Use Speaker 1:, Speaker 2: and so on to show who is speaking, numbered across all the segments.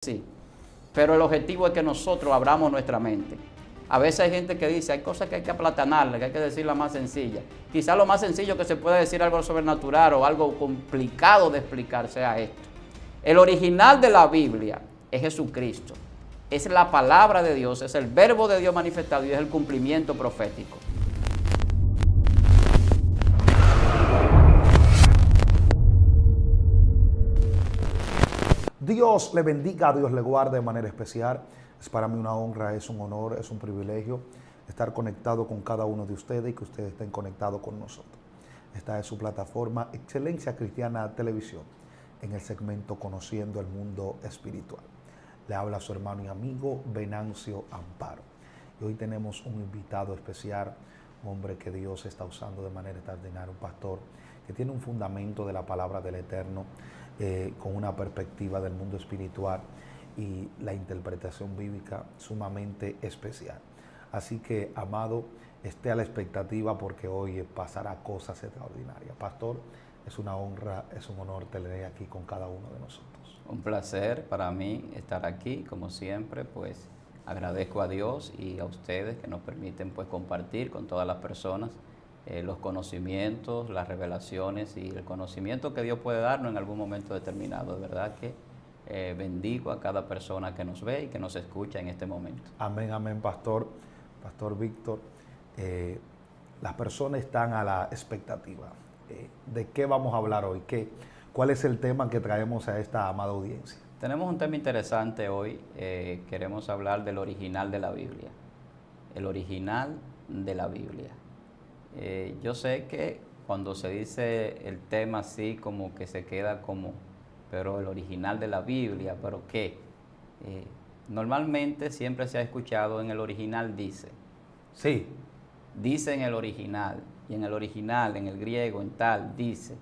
Speaker 1: Sí, pero el objetivo es que nosotros abramos nuestra mente. A veces hay gente que dice, hay cosas que hay que aplatanarle, que hay que decirlas más sencillas. Quizás lo más sencillo que se puede decir algo sobrenatural o algo complicado de explicar sea esto. El original de la Biblia es Jesucristo. Es la palabra de Dios, es el verbo de Dios manifestado y es el cumplimiento profético.
Speaker 2: Dios le bendiga, Dios le guarde de manera especial. Es para mí una honra, es un honor, es un privilegio estar conectado con cada uno de ustedes y que ustedes estén conectados con nosotros. Esta es su plataforma Excelencia Cristiana Televisión, en el segmento Conociendo el Mundo Espiritual. Le habla su hermano y amigo Venancio Amparo. Y hoy tenemos un invitado especial, un hombre que Dios está usando de manera extraordinaria, un pastor que tiene un fundamento de la palabra del Eterno, con una perspectiva del mundo espiritual y la interpretación bíblica sumamente especial. Así que, amado, esté a la expectativa porque hoy pasará cosas extraordinarias. Pastor, es una honra, es un honor tener aquí con cada uno de nosotros.
Speaker 1: Un placer para mí estar aquí, como siempre, pues agradezco a Dios y a ustedes que nos permiten pues compartir con todas las personas los conocimientos, las revelaciones y el conocimiento que Dios puede darnos en algún momento determinado. De verdad que bendigo a cada persona que nos ve y que nos escucha en este momento.
Speaker 2: Amén, amén, Pastor Víctor. Las personas están a la expectativa. ¿De qué vamos a hablar hoy? ¿Cuál es el tema que traemos a esta amada audiencia?
Speaker 1: Tenemos un tema interesante hoy. Queremos hablar del original de la Biblia. El original de la Biblia. Yo sé que cuando se dice el tema así como que se queda como, pero el original de la Biblia, ¿pero qué? Normalmente siempre se ha escuchado en el original dice.
Speaker 2: Sí.
Speaker 1: Dice en el original, y en el original, en el griego, en tal, dice.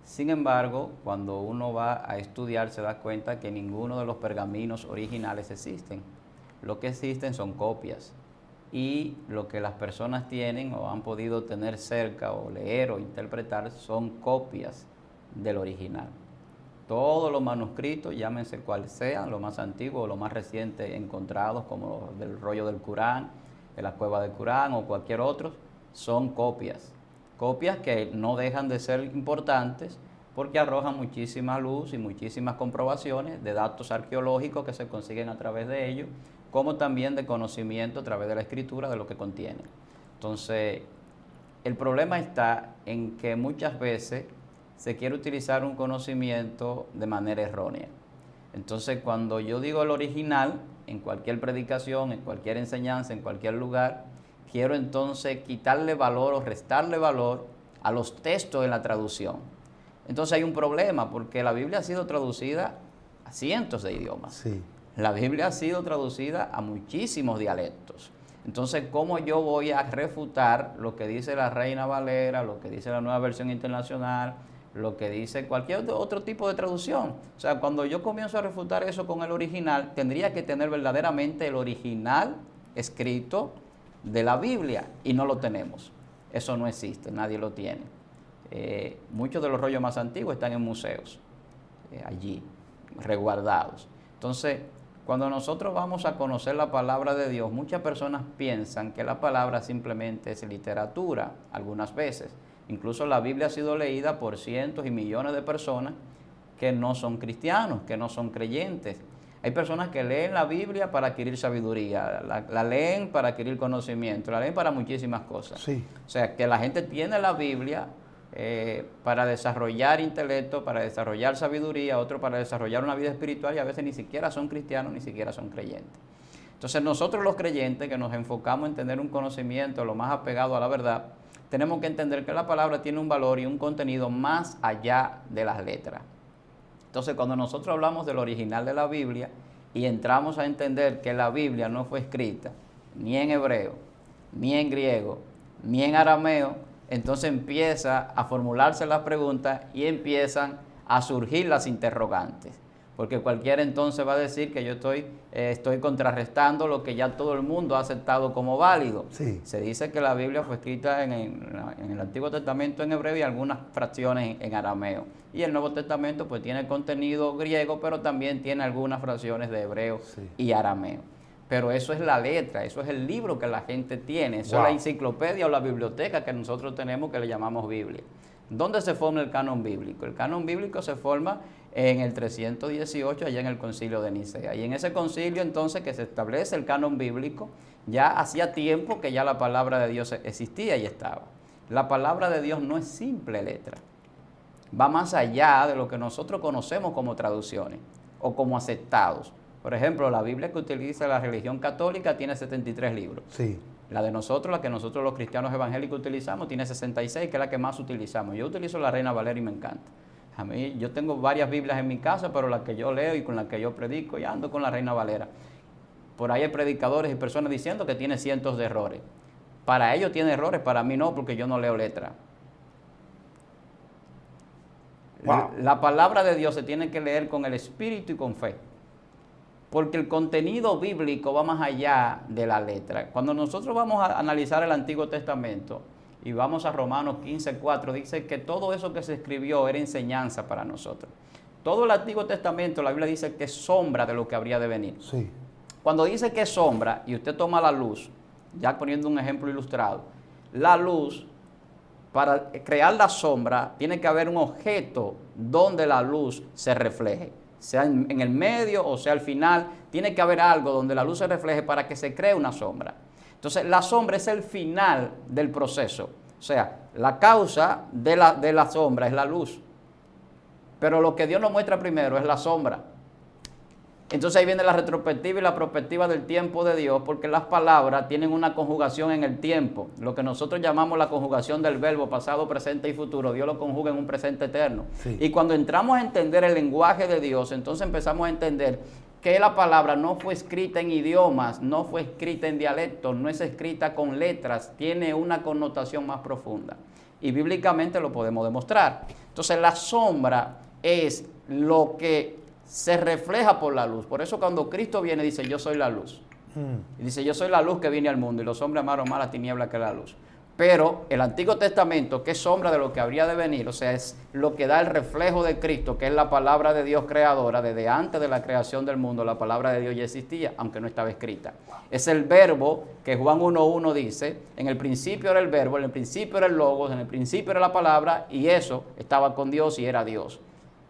Speaker 1: Sin embargo, cuando uno va a estudiar se da cuenta que ninguno de los pergaminos originales existen. Lo que existen son copias. Y lo que las personas tienen o han podido tener cerca o leer o interpretar son copias del original. Todos los manuscritos, llámense cuales sean, los más antiguos o los más recientes encontrados, como del rollo del Corán, de la cueva del Corán o cualquier otro, son copias. Copias que no dejan de ser importantes porque arrojan muchísima luz y muchísimas comprobaciones de datos arqueológicos que se consiguen a través de ellos, como también de conocimiento a través de la escritura de lo que contiene. Entonces, el problema está en que muchas veces se quiere utilizar un conocimiento de manera errónea. Entonces, cuando yo digo el original, en cualquier predicación, en cualquier enseñanza, en cualquier lugar, quiero entonces quitarle valor o restarle valor a los textos de la traducción. Entonces hay un problema porque la Biblia ha sido traducida a cientos de idiomas.
Speaker 2: Sí.
Speaker 1: La Biblia ha sido traducida a muchísimos dialectos. Entonces, ¿cómo yo voy a refutar lo que dice la Reina Valera, lo que dice la Nueva Versión Internacional, lo que dice cualquier otro tipo de traducción? O sea, cuando yo comienzo a refutar eso con el original, tendría que tener verdaderamente el original escrito de la Biblia y no lo tenemos. Eso no existe, nadie lo tiene. Muchos de los rollos más antiguos están en museos, allí, resguardados. Entonces, cuando nosotros vamos a conocer la palabra de Dios, muchas personas piensan que la palabra simplemente es literatura, algunas veces. Incluso la Biblia ha sido leída por cientos y millones de personas que no son cristianos, que no son creyentes. Hay personas que leen la Biblia para adquirir sabiduría, la leen para adquirir conocimiento, la leen para muchísimas cosas.
Speaker 2: Sí.
Speaker 1: O sea, que la gente tiene la Biblia para desarrollar intelecto, para desarrollar sabiduría, otro para desarrollar una vida espiritual y a veces ni siquiera son cristianos, ni siquiera son creyentes. Entonces nosotros los creyentes que nos enfocamos en tener un conocimiento lo más apegado a la verdad, tenemos que entender que la palabra tiene un valor y un contenido más allá de las letras. Entonces cuando nosotros hablamos del original de la Biblia y entramos a entender que la Biblia no fue escrita ni en hebreo, ni en griego, ni en arameo, entonces empieza a formularse las preguntas y empiezan a surgir las interrogantes. porque cualquiera entonces va a decir que yo estoy contrarrestando lo que ya todo el mundo ha aceptado como válido.
Speaker 2: Sí.
Speaker 1: Se dice que la Biblia fue escrita en el Antiguo Testamento en hebreo y algunas fracciones en arameo. Y el Nuevo Testamento pues tiene contenido griego, pero también tiene algunas fracciones de hebreo y arameo. Pero eso es la letra, eso es el libro que la gente tiene, eso es la enciclopedia o la biblioteca que nosotros tenemos que le llamamos Biblia. ¿Dónde se forma el canon bíblico? El canon bíblico se forma en el 318, allá en el concilio de Nicea. Y en ese concilio entonces que se establece el canon bíblico, ya hacía tiempo que ya la palabra de Dios existía y estaba. La palabra de Dios no es simple letra, va más allá de lo que nosotros conocemos como traducciones o como aceptados. Por ejemplo, la Biblia que utiliza la religión católica tiene 73 libros.
Speaker 2: Sí.
Speaker 1: La de nosotros, la que nosotros los cristianos evangélicos utilizamos, tiene 66, que es la que más utilizamos. Yo utilizo la Reina Valera y me encanta. A mí, yo tengo varias Biblias en mi casa, pero la que yo leo y con la que yo predico, y ando con la Reina Valera. Por ahí hay predicadores y personas diciendo que tiene cientos de errores. Para ellos tiene errores, para mí no, porque yo no leo letra. Wow. La palabra de Dios se tiene que leer con el espíritu y con fe. Porque el contenido bíblico va más allá de la letra. Cuando nosotros vamos a analizar el Antiguo Testamento y vamos a Romanos 15:4, dice que todo eso que se escribió era enseñanza para nosotros. Todo el Antiguo Testamento, la Biblia dice que es sombra de lo que habría de venir.
Speaker 2: Sí.
Speaker 1: Cuando dice que es sombra y usted toma la luz, ya poniendo un ejemplo ilustrado, la luz, para crear la sombra, tiene que haber un objeto donde la luz se refleje. Sea en el medio o sea al final, tiene que haber algo donde la luz se refleje para que se cree una sombra. Entonces, la sombra es el final del proceso. O sea, la causa de la sombra es la luz. Pero lo que Dios nos muestra primero es la sombra. Entonces ahí viene la retrospectiva y la prospectiva del tiempo de Dios, porque las palabras tienen una conjugación en el tiempo. Lo que nosotros llamamos la conjugación del verbo pasado, presente y futuro, Dios lo conjuga en un presente eterno. Sí. Y cuando entramos a entender el lenguaje de Dios, entonces empezamos a entender que la palabra no fue escrita en idiomas, no fue escrita en dialectos, no es escrita con letras, tiene una connotación más profunda. Y bíblicamente lo podemos demostrar. Entonces la sombra es lo que se refleja por la luz. Por eso cuando Cristo viene dice, yo soy la luz. Y dice, yo soy la luz que vine al mundo y los hombres amaron más la tiniebla que la luz. Pero el Antiguo Testamento, que es sombra de lo que habría de venir, o sea, es lo que da el reflejo de Cristo, que es la palabra de Dios creadora. Desde antes de la creación del mundo, la palabra de Dios ya existía, aunque no estaba escrita. Es el verbo que Juan 1:1 dice, en el principio era el verbo, en el principio era el logos, en el principio era la palabra, y eso estaba con Dios y era Dios.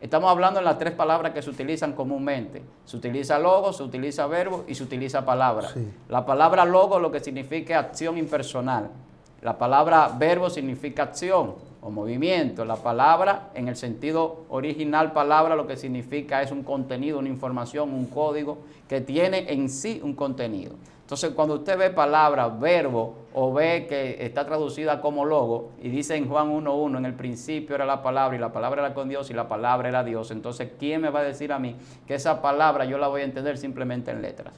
Speaker 1: Estamos hablando en las tres palabras que se utilizan comúnmente. Se utiliza logo, se utiliza verbo y se utiliza palabra. Sí. La palabra logo lo que significa es acción impersonal. La palabra verbo significa acción o movimiento. La palabra, en el sentido original palabra, lo que significa es un contenido, una información, un código que tiene en sí un contenido. Entonces, cuando usted ve palabra, verbo, o ve que está traducida como logo, y dice en Juan 1:1, en el principio era la palabra, y la palabra era con Dios, y la palabra era Dios, entonces, ¿quién me va a decir a mí que esa palabra yo la voy a entender simplemente en letras?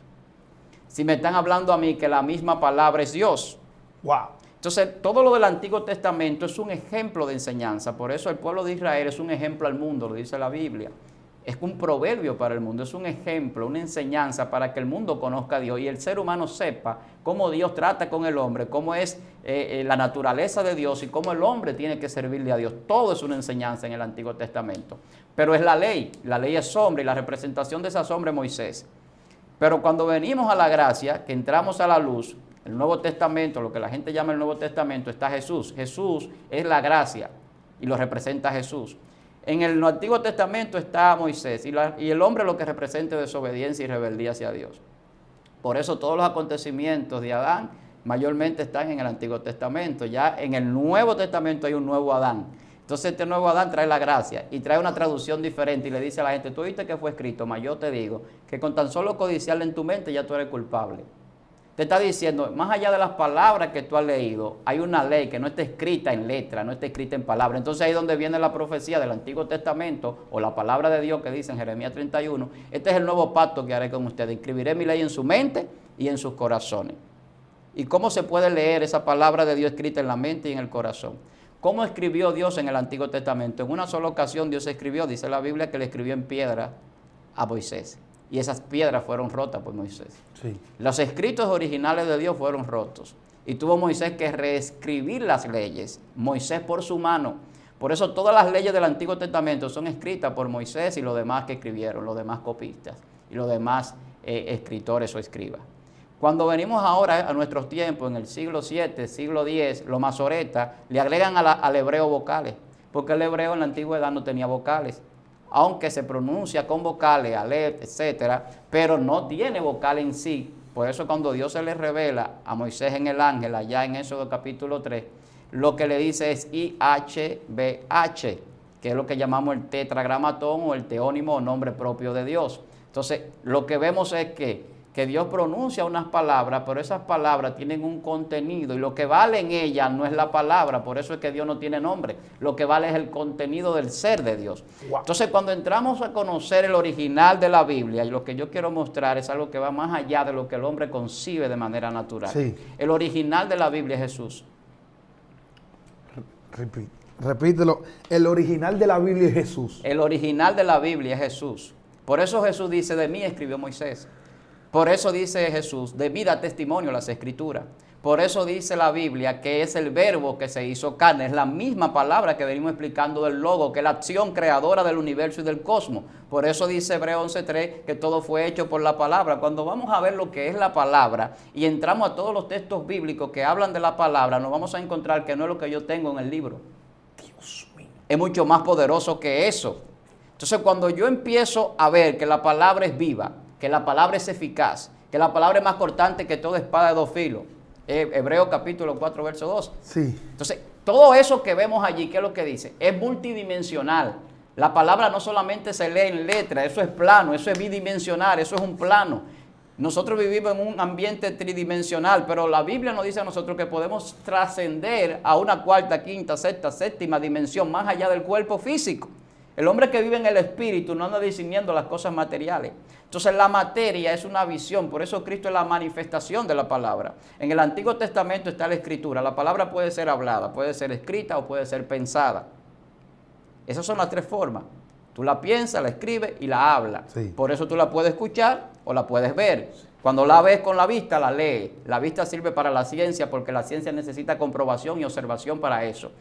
Speaker 1: Si me están hablando a mí que la misma palabra es Dios.
Speaker 2: ¡Wow!
Speaker 1: Entonces, todo lo del Antiguo Testamento es un ejemplo de enseñanza. Por eso el pueblo de Israel es un ejemplo al mundo, lo dice la Biblia. Es un proverbio para el mundo, es un ejemplo, una enseñanza para que el mundo conozca a Dios y el ser humano sepa cómo Dios trata con el hombre, cómo es la naturaleza de Dios y cómo el hombre tiene que servirle a Dios. Todo es una enseñanza en el Antiguo Testamento. Pero es la ley es sombra y la representación de esa sombra es Moisés. Pero cuando venimos a la gracia, que entramos a la luz, el Nuevo Testamento, lo que la gente llama el Nuevo Testamento, está Jesús. Jesús es la gracia y lo representa Jesús. En el Antiguo Testamento está Moisés y el hombre lo que representa es desobediencia y rebeldía hacia Dios. Por eso todos los acontecimientos de Adán mayormente están en el Antiguo Testamento. Ya en el Nuevo Testamento hay un nuevo Adán. Entonces este nuevo Adán trae la gracia y trae una traducción diferente y le dice a la gente, tú viste que fue escrito, mas yo te digo que con tan solo codiciarle en tu mente ya tú eres culpable. Te está diciendo, más allá de las palabras que tú has leído, hay una ley que no está escrita en letra, no está escrita en palabras. Entonces ahí es donde viene la profecía del Antiguo Testamento o la palabra de Dios que dice en Jeremías 31, este es el nuevo pacto que haré con ustedes, escribiré mi ley en su mente y en sus corazones. ¿Y cómo se puede leer esa palabra de Dios escrita en la mente y en el corazón? ¿Cómo escribió Dios en el Antiguo Testamento? En una sola ocasión Dios escribió, dice la Biblia que le escribió en piedra a Moisés. Y esas piedras fueron rotas por Moisés.
Speaker 2: Sí.
Speaker 1: Los escritos originales de Dios fueron rotos. Y tuvo Moisés que reescribir las leyes. Moisés por su mano. Por eso todas las leyes del Antiguo Testamento son escritas por Moisés y los demás que escribieron, los demás copistas y los demás escritores o escribas. Cuando venimos ahora a nuestros tiempos, en el siglo VII, siglo X, los masoretas le agregan al hebreo vocales, porque el hebreo en la antigüedad no tenía vocales, aunque se pronuncia con vocales, alef, etcétera, pero no tiene vocal en sí. Por eso cuando Dios se le revela a Moisés en el ángel, allá en Éxodo capítulo 3, lo que le dice es IHBH, que es lo que llamamos el tetragramatón o el teónimo o nombre propio de Dios. Entonces, lo que vemos es que Dios pronuncia unas palabras, pero esas palabras tienen un contenido y lo que vale en ellas no es la palabra, por eso es que Dios no tiene nombre, lo que vale es el contenido del ser de Dios. Wow. Entonces, cuando entramos a conocer el original de la Biblia, y lo que yo quiero mostrar es algo que va más allá de lo que el hombre concibe de manera natural. Sí. El original de la Biblia es Jesús.
Speaker 2: Repítelo, el original de la Biblia es Jesús.
Speaker 1: El original de la Biblia es Jesús. Por eso Jesús dice, de mí escribió Moisés. Por eso dice Jesús, de mí da testimonio las Escrituras. Por eso dice la Biblia que es el verbo que se hizo carne. Es la misma palabra que venimos explicando del logo, que es la acción creadora del universo y del cosmos. Por eso dice Hebreos 11:3 que todo fue hecho por la palabra. Cuando vamos a ver lo que es la palabra y entramos a todos los textos bíblicos que hablan de la palabra, nos vamos a encontrar que no es lo que yo tengo en el libro. Dios mío. Es mucho más poderoso que eso. Entonces, cuando yo empiezo a ver que la palabra es viva, que la palabra es eficaz, que la palabra es más cortante que toda espada de dos filos, Hebreos capítulo 4, verso 2.
Speaker 2: Sí.
Speaker 1: Entonces, todo eso que vemos allí, ¿qué es lo que dice? Es multidimensional. La palabra no solamente se lee en letra, eso es plano, eso es bidimensional, eso es un plano. Nosotros vivimos en un ambiente tridimensional, pero la Biblia nos dice a nosotros que podemos trascender a una cuarta, quinta, sexta, séptima dimensión, más allá del cuerpo físico. El hombre que vive en el espíritu no anda discerniendo las cosas materiales. Entonces la materia es una visión, por eso Cristo es la manifestación de la palabra. En el Antiguo Testamento está la escritura. La palabra puede ser hablada, puede ser escrita o puede ser pensada. Esas son las tres formas. Tú la piensas, la escribes y la hablas. Sí. Por eso tú la puedes escuchar o la puedes ver. Cuando la ves con la vista, la lees. La vista sirve para la ciencia porque la ciencia necesita comprobación y observación para eso.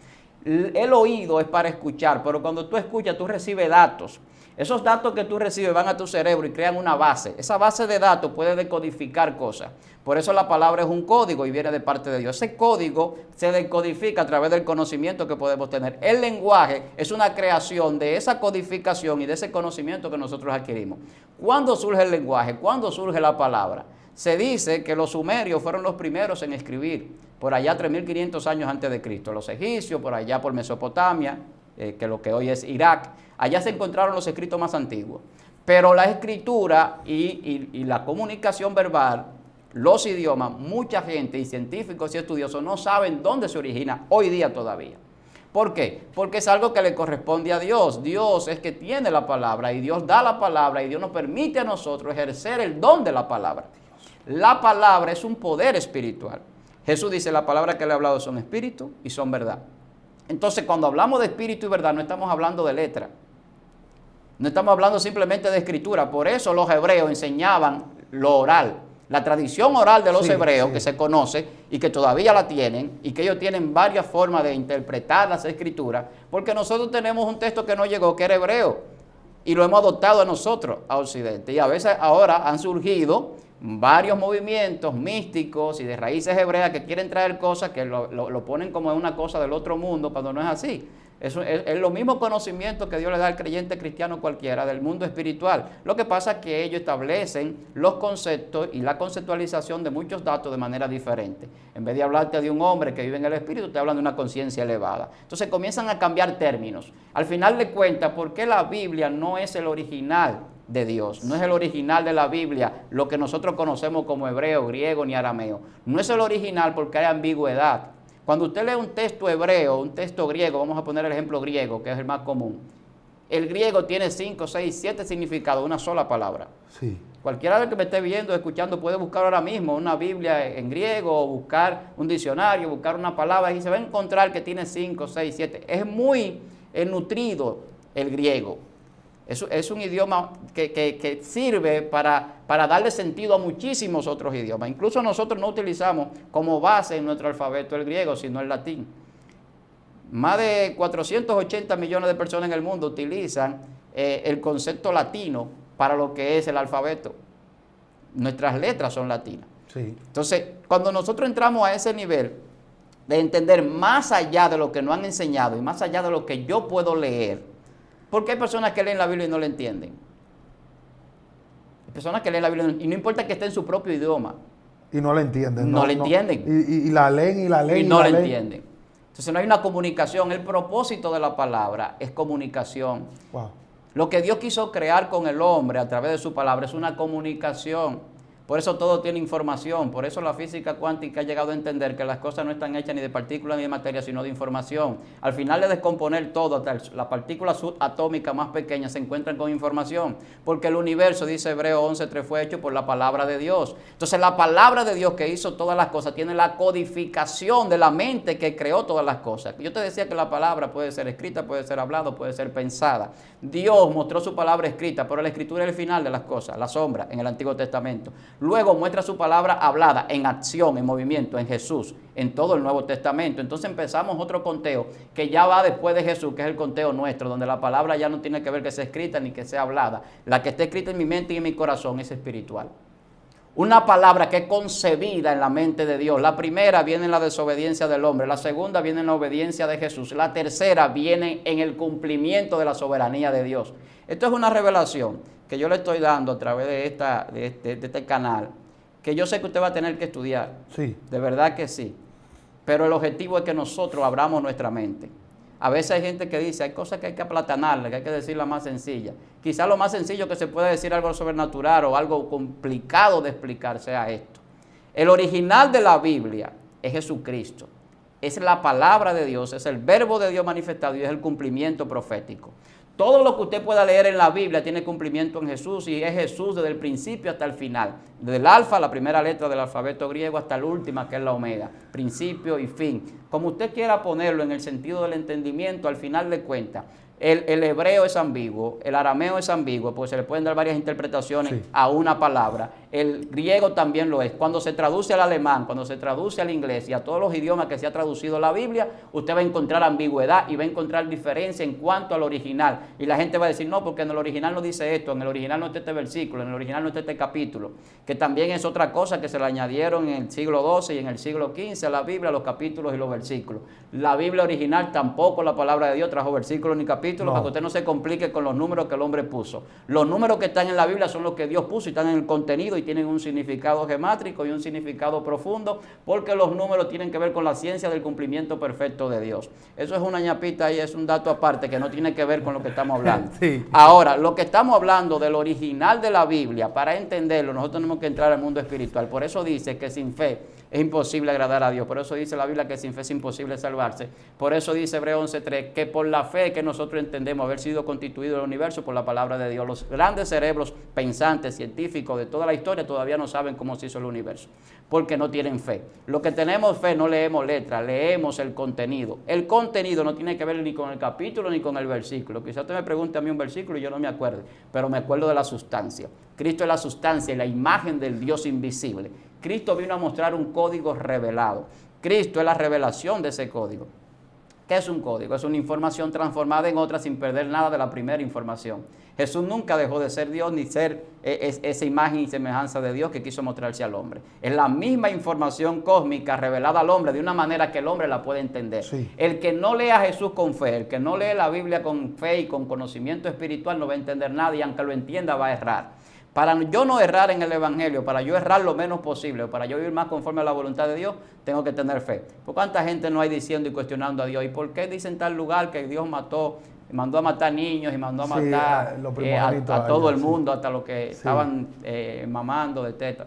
Speaker 1: El oído es para escuchar, pero cuando tú escuchas, tú recibes datos. Esos datos que tú recibes van a tu cerebro y crean una base. Esa base de datos puede decodificar cosas. Por eso la palabra es un código y viene de parte de Dios. Ese código se decodifica a través del conocimiento que podemos tener. El lenguaje es una creación de esa codificación y de ese conocimiento que nosotros adquirimos. ¿Cuándo surge el lenguaje? ¿Cuándo surge la palabra? Se dice que los sumerios fueron los primeros en escribir, por allá 3.500 años antes de Cristo. Los egipcios, por allá por Mesopotamia, que lo que hoy es Irak, allá se encontraron los escritos más antiguos. Pero la escritura y la comunicación verbal, los idiomas, mucha gente y científicos y estudiosos no saben dónde se origina hoy día todavía. ¿Por qué? Porque es algo que le corresponde a Dios. Dios es que tiene la palabra y Dios da la palabra y Dios nos permite a nosotros ejercer el don de la palabra. La palabra es un poder espiritual. Jesús dice, la palabra que le he hablado son espíritu y son verdad. Entonces, cuando hablamos de espíritu y verdad, no estamos hablando de letra. No estamos hablando simplemente de escritura. Por eso los hebreos enseñaban lo oral. La tradición oral de los hebreos, que se conoce y que todavía la tienen, y que ellos tienen varias formas de interpretar las escrituras, porque nosotros tenemos un texto que no llegó, que era hebreo, y lo hemos adoptado a nosotros, a Occidente. Y a veces ahora han surgido varios movimientos místicos y de raíces hebreas que quieren traer cosas que lo ponen como una cosa del otro mundo cuando no es así. Es lo mismo conocimiento que Dios le da al creyente cristiano cualquiera del mundo espiritual. Lo que pasa es que ellos establecen los conceptos y la conceptualización de muchos datos de manera diferente. En vez de hablarte de un hombre que vive en el espíritu, te hablan de una conciencia elevada. Entonces comienzan a cambiar términos. Al final de cuentas, ¿por qué la Biblia no es el original de Dios? No es el original de la Biblia, lo que nosotros conocemos como hebreo, griego ni arameo. No es el original porque hay ambigüedad. Cuando usted lee un texto hebreo, un texto griego, vamos a poner el ejemplo griego, que es el más común. El griego tiene 5, 6, 7 significados, una sola palabra.
Speaker 2: Sí.
Speaker 1: Cualquiera de los que me esté viendo, escuchando, puede buscar ahora mismo una Biblia en griego, o buscar un diccionario, buscar una palabra y se va a encontrar que tiene 5, 6, 7. Es muy nutrido el griego. Es un idioma que sirve para darle sentido a muchísimos otros idiomas. Incluso nosotros no utilizamos como base en nuestro alfabeto el griego, sino el latín. Más de 480 millones de personas en el mundo utilizan el concepto latino para lo que es el alfabeto. Nuestras letras son latinas.
Speaker 2: Sí.
Speaker 1: Entonces, cuando nosotros entramos a ese nivel de entender más allá de lo que nos han enseñado y más allá de lo que yo puedo leer, porque hay personas que leen la Biblia y no la entienden. Hay personas que leen la Biblia y no importa que esté en su propio idioma.
Speaker 2: Y no la entienden.
Speaker 1: No la entienden.
Speaker 2: Y la leen y la leen.
Speaker 1: Y no la entienden. Entonces no hay una comunicación. El propósito de la palabra es comunicación.
Speaker 2: Wow.
Speaker 1: Lo que Dios quiso crear con el hombre a través de su palabra es una comunicación. Por eso todo tiene información. Por eso la física cuántica ha llegado a entender que las cosas no están hechas ni de partículas ni de materia, sino de información. Al final de descomponer todo, hasta las partículas subatómicas más pequeñas se encuentran con información. Porque el universo, dice Hebreos 11:3, fue hecho por la palabra de Dios. Entonces la palabra de Dios que hizo todas las cosas tiene la codificación de la mente que creó todas las cosas. Yo te decía que la palabra puede ser escrita, puede ser hablada, puede ser pensada. Dios mostró su palabra escrita, pero la escritura es el final de las cosas, la sombra en el Antiguo Testamento. Luego muestra su palabra hablada en acción, en movimiento, en Jesús, en todo el Nuevo Testamento. Entonces empezamos otro conteo que ya va después de Jesús, que es el conteo nuestro, donde la palabra ya no tiene que ver que sea escrita ni que sea hablada. La que está escrita en mi mente y en mi corazón es espiritual. Una palabra que es concebida en la mente de Dios. La primera viene en la desobediencia del hombre, la segunda viene en la obediencia de Jesús, la tercera viene en el cumplimiento de la soberanía de Dios. Esto es una revelación que yo le estoy dando a través de este canal, que yo sé que usted va a tener que estudiar.
Speaker 2: Sí.
Speaker 1: De verdad que sí. Pero el objetivo es que nosotros abramos nuestra mente. A veces hay gente que dice, hay cosas que hay que aplatanarle, que hay que decirla más sencilla. Quizás lo más sencillo que se puede decir algo sobrenatural o algo complicado de explicar sea esto. El original de la Biblia es Jesucristo. Es la palabra de Dios, es el verbo de Dios manifestado y es el cumplimiento profético. Todo lo que usted pueda leer en la Biblia tiene cumplimiento en Jesús y es Jesús desde el principio hasta el final. Desde el alfa, la primera letra del alfabeto griego, hasta la última que es la omega. Principio y fin. Como usted quiera ponerlo en el sentido del entendimiento, al final de cuentas, el hebreo es ambiguo, el arameo es ambiguo, pues se le pueden dar varias interpretaciones a una palabra. El griego también lo es. Cuando se traduce al alemán, cuando se traduce al inglés y a todos los idiomas que se ha traducido la Biblia, usted va a encontrar ambigüedad y va a encontrar diferencia en cuanto al original. Y la gente va a decir, no, porque en el original no dice esto, en el original no está este versículo, en el original no está este capítulo, que también es otra cosa que se le añadieron en el siglo XII y en el siglo XV a la Biblia, los capítulos y los versículos. La Biblia original tampoco, la palabra de Dios, trajo versículos ni capítulos, para que usted no se complique con los números que el hombre puso. Los números que están en la Biblia son los que Dios puso y están en el contenido y tienen un significado gemátrico y un significado profundo, porque los números tienen que ver con la ciencia del cumplimiento perfecto de Dios. Eso es una ñapita y es un dato aparte que no tiene que ver con lo que estamos hablando.
Speaker 2: Sí.
Speaker 1: Ahora, lo que estamos hablando del original de la Biblia, para entenderlo, nosotros tenemos que entrar al mundo espiritual. Por eso dice que sin fe es imposible agradar a Dios. Por eso dice la Biblia que sin fe es imposible salvarse. Por eso dice Hebreos 11:3 que por la fe que nosotros entendemos haber sido constituido el universo por la palabra de Dios. Los grandes cerebros pensantes, científicos de toda la historia todavía no saben cómo se hizo el universo, porque no tienen fe. Lo que tenemos fe no leemos letras, leemos el contenido. El contenido no tiene que ver ni con el capítulo ni con el versículo. Quizás usted me pregunte a mí un versículo y yo no me acuerdo, pero me acuerdo de la sustancia. Cristo es la sustancia y la imagen del Dios invisible. Cristo vino a mostrar un código revelado. Cristo es la revelación de ese código. ¿Qué es un código? Es una información transformada en otra sin perder nada de la primera información. Jesús nunca dejó de ser Dios ni ser esa imagen y semejanza de Dios que quiso mostrarse al hombre. Es la misma información cósmica revelada al hombre de una manera que el hombre la puede entender. Sí. El que no lee a Jesús con fe, el que no lee la Biblia con fe y con conocimiento espiritual no va a entender nada y aunque lo entienda va a errar. Para yo no errar en el Evangelio, para yo errar lo menos posible, para yo vivir más conforme a la voluntad de Dios, tengo que tener fe. ¿Por cuánta gente no hay diciendo y cuestionando a Dios? ¿Y por qué dicen tal lugar que Dios mandó a matar niños y mandó a matar a todo el mundo, hasta los que estaban mamando de teta?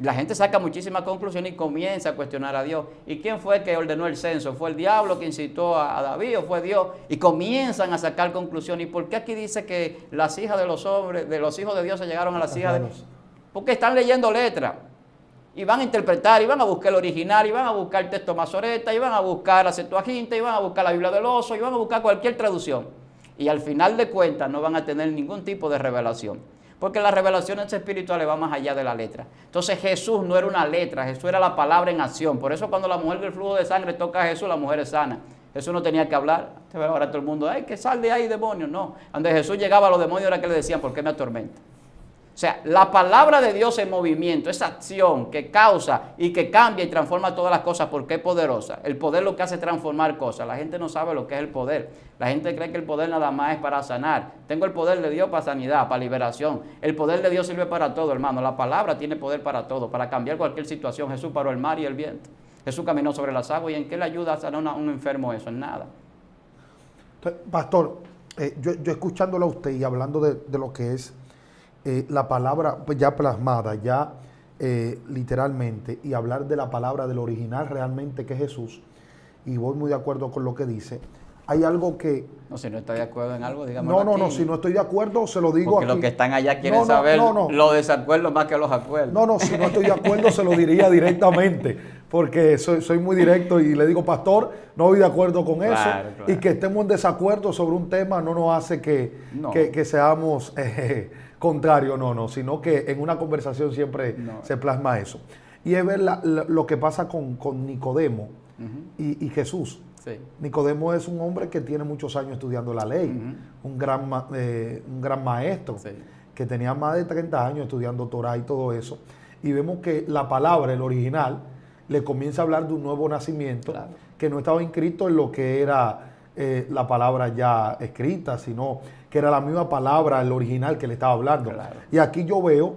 Speaker 1: La gente saca muchísimas conclusiones y comienza a cuestionar a Dios. ¿Y quién fue que ordenó el censo? ¿Fue el diablo que incitó a David o fue Dios? Y comienzan a sacar conclusiones. ¿Y por qué aquí dice que las hijas de los hombres, de los hijos de Dios se llegaron a las hijas de Dios? Porque están leyendo letras. Y van a interpretar, y van a buscar el original, y van a buscar el texto Masoreta, y van a buscar la Septuaginta, y van a buscar la Biblia del Oso, y van a buscar cualquier traducción. y al final de cuentas no van a tener ningún tipo de revelación. Porque las revelaciones espirituales van más allá de la letra. Entonces Jesús no era una letra, Jesús era la palabra en acción. Por eso cuando la mujer del flujo de sangre toca a Jesús, la mujer es sana. Jesús no tenía que hablar. Ahora todo el mundo, ¡ay, que sal de ahí, demonios! No. Cuando Jesús llegaba a los demonios era que le decían, ¿por qué me atormenta? O sea, la palabra de Dios en movimiento, esa acción que causa y que cambia y transforma todas las cosas porque es poderosa. El poder lo que hace es transformar cosas. La gente no sabe lo que es el poder. La gente cree que el poder nada más es para sanar. Tengo el poder de Dios para sanidad, para liberación. El poder de Dios sirve para todo, hermano. La palabra tiene poder para todo, para cambiar cualquier situación. Jesús paró el mar y el viento. Jesús caminó sobre las aguas. ¿Y en qué le ayuda a sanar a un enfermo eso? En nada.
Speaker 2: Entonces, pastor, yo escuchándolo a usted y hablando de lo que es la palabra ya plasmada, ya literalmente, y hablar de la palabra del original realmente que es Jesús, y voy muy de acuerdo con lo que dice. Hay algo que...
Speaker 1: No, si no está de acuerdo en algo, dígame.
Speaker 2: No, si no estoy de acuerdo, se lo digo
Speaker 1: porque
Speaker 2: aquí.
Speaker 1: Los que están allá quieren saber los desacuerdos más que los acuerdos.
Speaker 2: No, si no estoy de acuerdo, se lo diría directamente, porque soy muy directo y le digo, pastor, no estoy de acuerdo con eso, claro. Y que estemos en desacuerdo sobre un tema no nos hace que seamos contrarios, sino que en una conversación siempre se plasma eso. Y es ver lo que pasa con Nicodemo y Jesús.
Speaker 1: Sí.
Speaker 2: Nicodemo es un hombre que tiene muchos años estudiando la ley, un gran maestro, que tenía más de 30 años estudiando Torah y todo eso. Y vemos que la palabra, el original, le comienza a hablar de un nuevo nacimiento, claro, que no estaba inscrito en lo que era la palabra ya escrita, sino que era la misma palabra, el original que le estaba hablando. Claro. Y aquí yo veo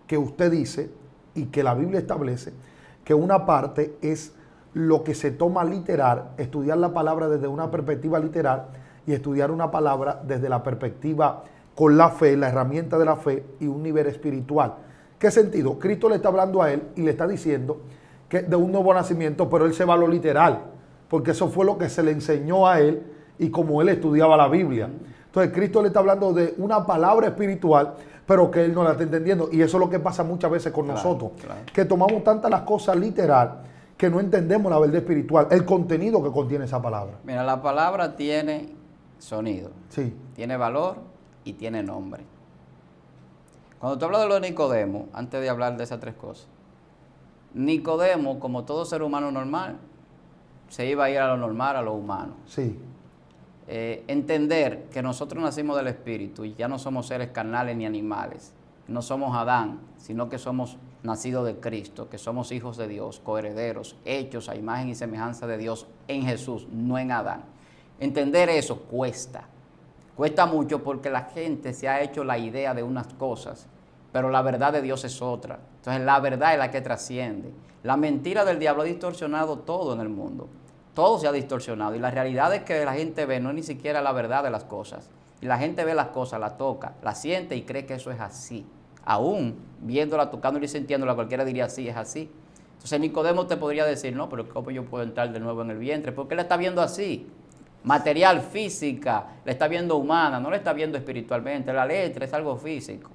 Speaker 2: que usted dice, y que la Biblia establece, que una parte es lo que se toma literal, estudiar la palabra desde una perspectiva literal y estudiar una palabra desde la perspectiva con la fe, la herramienta de la fe y un nivel espiritual. ¿Qué sentido? Cristo le está hablando a él y le está diciendo que de un nuevo nacimiento, pero él se va a lo literal, porque eso fue lo que se le enseñó a él y como él estudiaba la Biblia. Entonces Cristo le está hablando de una palabra espiritual, pero que él no la está entendiendo. Y eso es lo que pasa muchas veces con nosotros, que tomamos tantas las cosas literal que no entendemos la verdad espiritual, el contenido que contiene esa palabra.
Speaker 1: Mira, la palabra tiene sonido,
Speaker 2: sí,
Speaker 1: tiene valor y tiene nombre. Cuando tú hablas de lo de Nicodemo, antes de hablar de esas tres cosas, Nicodemo, como todo ser humano normal, se iba a ir a lo normal, a lo humano.
Speaker 2: Sí.
Speaker 1: Entender que nosotros nacimos del Espíritu y ya no somos seres carnales ni animales. No somos Adán, sino que somos nacidos de Cristo, que somos hijos de Dios, coherederos, hechos a imagen y semejanza de Dios en Jesús, no en Adán. Entender eso cuesta mucho porque la gente se ha hecho la idea de unas cosas, pero la verdad de Dios es otra. Entonces la verdad es la que trasciende. La mentira del diablo ha distorsionado todo en el mundo. Todo se ha distorsionado y la realidad es que la gente ve no es ni siquiera la verdad de las cosas. Y la gente ve las cosas, la toca, la siente y cree que eso es así. Aún viéndola, tocándola y sintiéndola, cualquiera diría sí, es así. Entonces Nicodemo te podría decir, no, pero ¿cómo yo puedo entrar de nuevo en el vientre? Porque él la está viendo así. Material, física, la está viendo humana, no la está viendo espiritualmente. La letra es algo físico.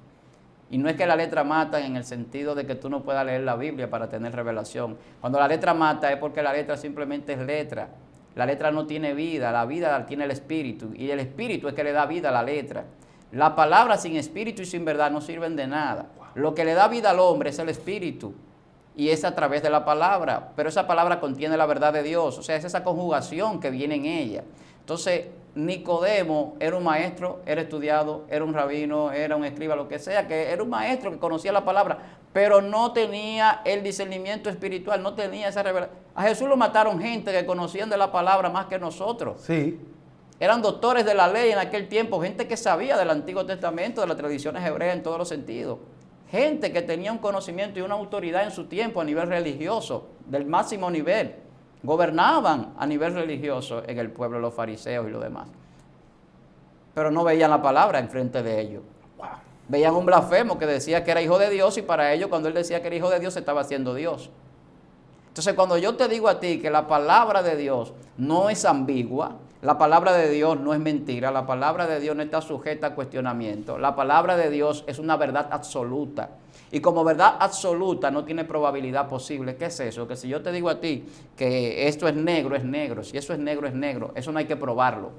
Speaker 1: Y no es que la letra mata en el sentido de que tú no puedas leer la Biblia para tener revelación. Cuando la letra mata es porque la letra simplemente es letra. La letra no tiene vida, la vida la tiene el espíritu. Y el espíritu es que le da vida a la letra. La palabra sin espíritu y sin verdad no sirven de nada. Lo que le da vida al hombre es el espíritu. Y es a través de la palabra. Pero esa palabra contiene la verdad de Dios. O sea, es esa conjugación que viene en ella. Entonces, Nicodemo era un maestro, era estudiado, era un rabino, era un escriba, lo que sea, que era un maestro que conocía la palabra, pero no tenía el discernimiento espiritual, no tenía esa revelación. A Jesús lo mataron gente que conocían de la palabra más que nosotros.
Speaker 2: Sí.
Speaker 1: Eran doctores de la ley en aquel tiempo, gente que sabía del Antiguo Testamento, de las tradiciones hebreas en todos los sentidos. Gente que tenía un conocimiento y una autoridad en su tiempo a nivel religioso, del máximo nivel. Gobernaban a nivel religioso en el pueblo, los fariseos y los demás. Pero no veían la palabra enfrente de ellos. Veían un blasfemo que decía que era hijo de Dios y para ellos cuando él decía que era hijo de Dios se estaba haciendo Dios. Entonces cuando yo te digo a ti que la palabra de Dios no es ambigua, la palabra de Dios no es mentira, la palabra de Dios no está sujeta a cuestionamiento, la palabra de Dios es una verdad absoluta. Y como verdad absoluta no tiene probabilidad posible. ¿Qué es eso? Que si yo te digo a ti que esto es negro, si eso es negro, eso no hay que probarlo.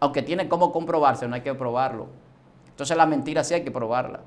Speaker 1: Aunque tiene cómo comprobarse, no hay que probarlo. Entonces la mentira sí hay que probarla.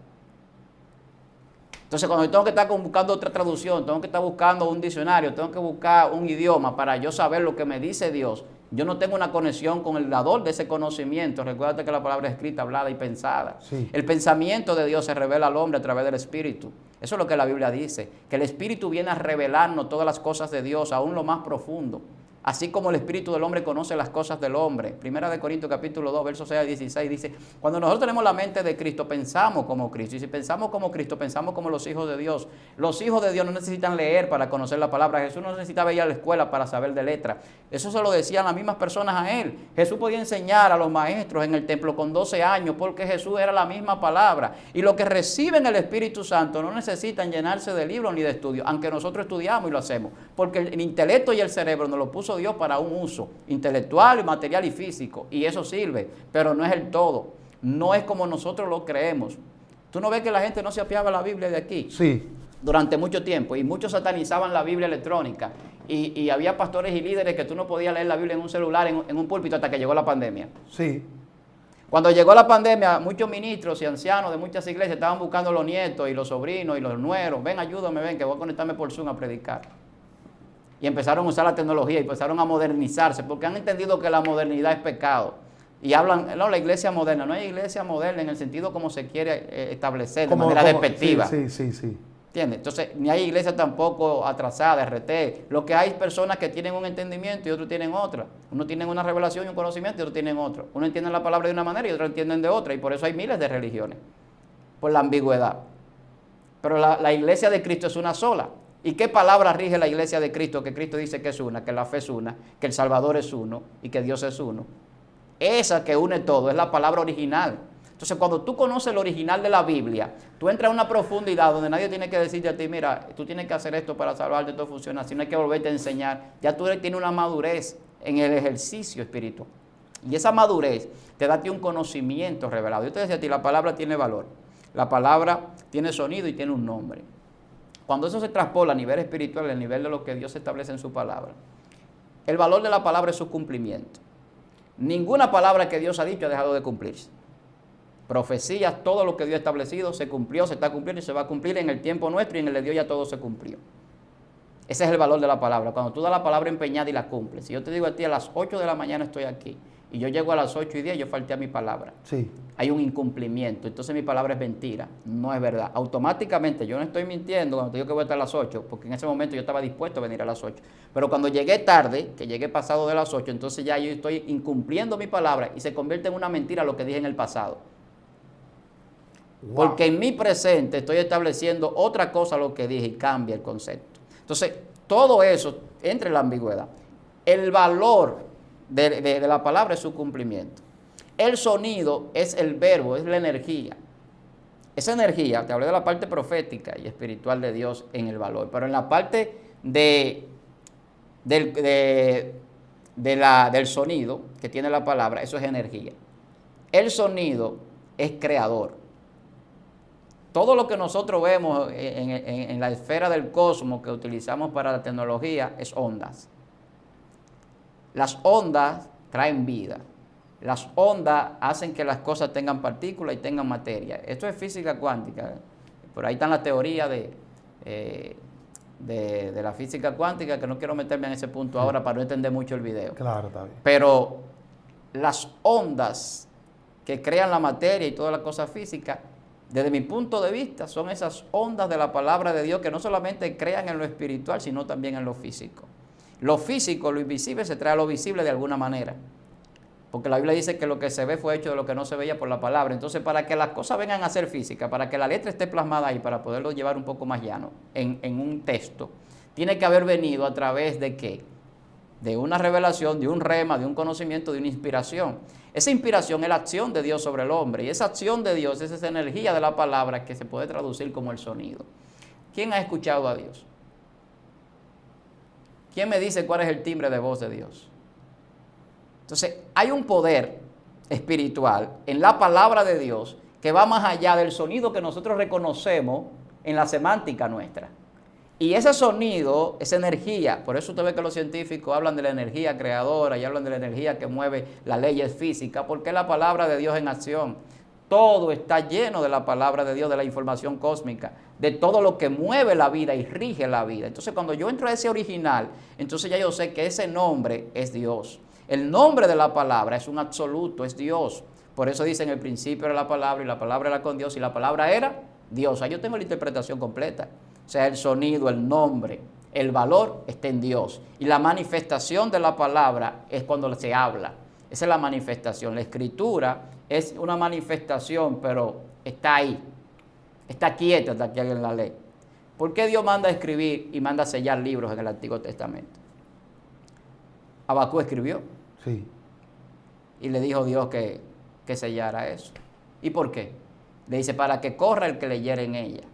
Speaker 1: Entonces cuando yo tengo que estar buscando otra traducción, tengo que estar buscando un diccionario, tengo que buscar un idioma para yo saber lo que me dice Dios, yo no tengo una conexión con el dador de ese conocimiento. Recuérdate que la palabra es escrita, hablada y pensada.
Speaker 2: Sí.
Speaker 1: El pensamiento de Dios se revela al hombre a través del Espíritu. Eso es lo que la Biblia dice, que el Espíritu viene a revelarnos todas las cosas de Dios, aún lo más profundo. Así como el Espíritu del hombre conoce las cosas del hombre. Primera de Corintios capítulo 2, versos 6 a 16 dice, cuando nosotros tenemos la mente de Cristo, pensamos como Cristo. Y si pensamos como Cristo, pensamos como los hijos de Dios. Los hijos de Dios no necesitan leer para conocer la palabra. Jesús no necesitaba ir a la escuela para saber de letra. Eso se lo decían las mismas personas a él. Jesús podía enseñar a los maestros en el templo con 12 años porque Jesús era la misma palabra. Y los que reciben el Espíritu Santo no necesitan llenarse de libros ni de estudios, aunque nosotros estudiamos y lo hacemos. Porque el intelecto y el cerebro nos lo puso Dios para un uso intelectual, material y físico, y eso sirve, pero no es el todo, no es como nosotros lo creemos. ¿Tú no ves que la gente no se apiaba la Biblia de aquí?
Speaker 2: Sí.
Speaker 1: Durante mucho tiempo, y muchos satanizaban la Biblia electrónica, y había pastores y líderes que tú no podías leer la Biblia en un celular, en un púlpito, hasta que llegó la pandemia.
Speaker 2: Sí.
Speaker 1: Cuando llegó la pandemia, muchos ministros y ancianos de muchas iglesias estaban buscando los nietos y los sobrinos y los nueros, ven, ayúdame, ven, que voy a conectarme por Zoom a predicar. Y empezaron a usar la tecnología y empezaron a modernizarse, porque han entendido que la modernidad es pecado. Y hablan, no, la iglesia moderna, no hay iglesia moderna en el sentido como se quiere establecer, de manera despectiva.
Speaker 2: Sí.
Speaker 1: ¿Entiendes? Entonces, ni hay iglesia tampoco atrasada, RT. Lo que hay personas que tienen un entendimiento y otros tienen otra. Uno tiene una revelación y un conocimiento y otros tienen otro. Uno entiende la palabra de una manera y otros entienden de otra. Y por eso hay miles de religiones, por la ambigüedad. Pero la iglesia de Cristo es una sola. ¿Y qué palabra rige la iglesia de Cristo? Que Cristo dice que es una, que la fe es una, que el Salvador es uno y que Dios es uno. Esa que une todo es la palabra original. Entonces, cuando tú conoces el original de la Biblia, tú entras a una profundidad donde nadie tiene que decirte a ti, mira, tú tienes que hacer esto para salvarte, todo funciona así, no hay que volverte a enseñar. Ya tú tienes una madurez en el ejercicio espiritual. Y esa madurez te da a ti un conocimiento revelado. Yo te decía a ti, la palabra tiene valor. La palabra tiene sonido y tiene un nombre. Cuando eso se traspola a nivel espiritual, a nivel de lo que Dios establece en su palabra, el valor de la palabra es su cumplimiento. Ninguna palabra que Dios ha dicho ha dejado de cumplirse. Profecías, todo lo que Dios ha establecido se cumplió, se está cumpliendo y se va a cumplir en el tiempo nuestro, y en el de Dios ya todo se cumplió. Ese es el valor de la palabra, cuando tú das la palabra empeñada y la cumples. Si yo te digo a ti a las 8 de la mañana estoy aquí, y yo llego a las 8:10, yo falté a mi palabra.
Speaker 2: Sí.
Speaker 1: Hay un incumplimiento, entonces mi palabra es mentira, no es verdad. Automáticamente yo no estoy mintiendo cuando te digo que voy a estar a las 8, porque en ese momento yo estaba dispuesto a venir a las 8. Pero cuando llegué tarde, que llegué pasado de las 8, entonces ya yo estoy incumpliendo mi palabra y se convierte en una mentira lo que dije en el pasado. Wow. Porque en mi presente estoy estableciendo otra cosa a lo que dije y cambia el concepto. Entonces, todo eso entra en la ambigüedad. El valor de la palabra es su cumplimiento. El sonido es el verbo, es la energía. Esa energía, te hablé de la parte profética y espiritual de Dios en el valor, pero en la parte del sonido que tiene la palabra, eso es energía. El sonido es creador. Todo lo que nosotros vemos en la esfera del cosmos que utilizamos para la tecnología es ondas. Las ondas traen vida. Las ondas hacen que las cosas tengan partículas y tengan materia. Esto es física cuántica. Por ahí están las teorías de la física cuántica, que no quiero meterme en ese punto ahora para no entender mucho el video.
Speaker 2: Claro, está bien.
Speaker 1: Pero las ondas que crean la materia y todas las cosas físicas, desde mi punto de vista, son esas ondas de la palabra de Dios que no solamente crean en lo espiritual, sino también en lo físico. Lo físico, lo invisible, se trae a lo visible de alguna manera. Porque la Biblia dice que lo que se ve fue hecho de lo que no se veía por la palabra. Entonces, para que las cosas vengan a ser físicas, para que la letra esté plasmada ahí, para poderlo llevar un poco más llano en un texto, tiene que haber venido a través de ¿qué? De una revelación, de un rema, de un conocimiento, de una inspiración. Esa inspiración es la acción de Dios sobre el hombre. Y esa acción de Dios es esa energía de la palabra que se puede traducir como el sonido. ¿Quién ha escuchado a Dios? ¿Quién me dice cuál es el timbre de voz de Dios? Entonces, hay un poder espiritual en la palabra de Dios que va más allá del sonido que nosotros reconocemos en la semántica nuestra. Y ese sonido, esa energía, por eso usted ve que los científicos hablan de la energía creadora y hablan de la energía que mueve las leyes físicas, porque es la palabra de Dios en acción. Todo está lleno de la palabra de Dios, de la información cósmica, de todo lo que mueve la vida y rige la vida. Entonces, cuando yo entro a ese original, entonces ya yo sé que ese nombre es Dios. El nombre de la palabra es un absoluto, es Dios. Por eso dice en el principio era la palabra y la palabra era con Dios y la palabra era Dios. Ahí yo tengo la interpretación completa. O sea, el sonido, el nombre, el valor está en Dios. Y la manifestación de la palabra es cuando se habla. Esa es la manifestación. La escritura es una manifestación, pero está ahí. Está quieta hasta que alguien la lee. ¿Por qué Dios manda a escribir y manda a sellar libros en el Antiguo Testamento? Abacú escribió.
Speaker 2: Sí.
Speaker 1: Y le dijo Dios que sellara eso. ¿Y por qué? Le dice, para que corra el que leyere en ella.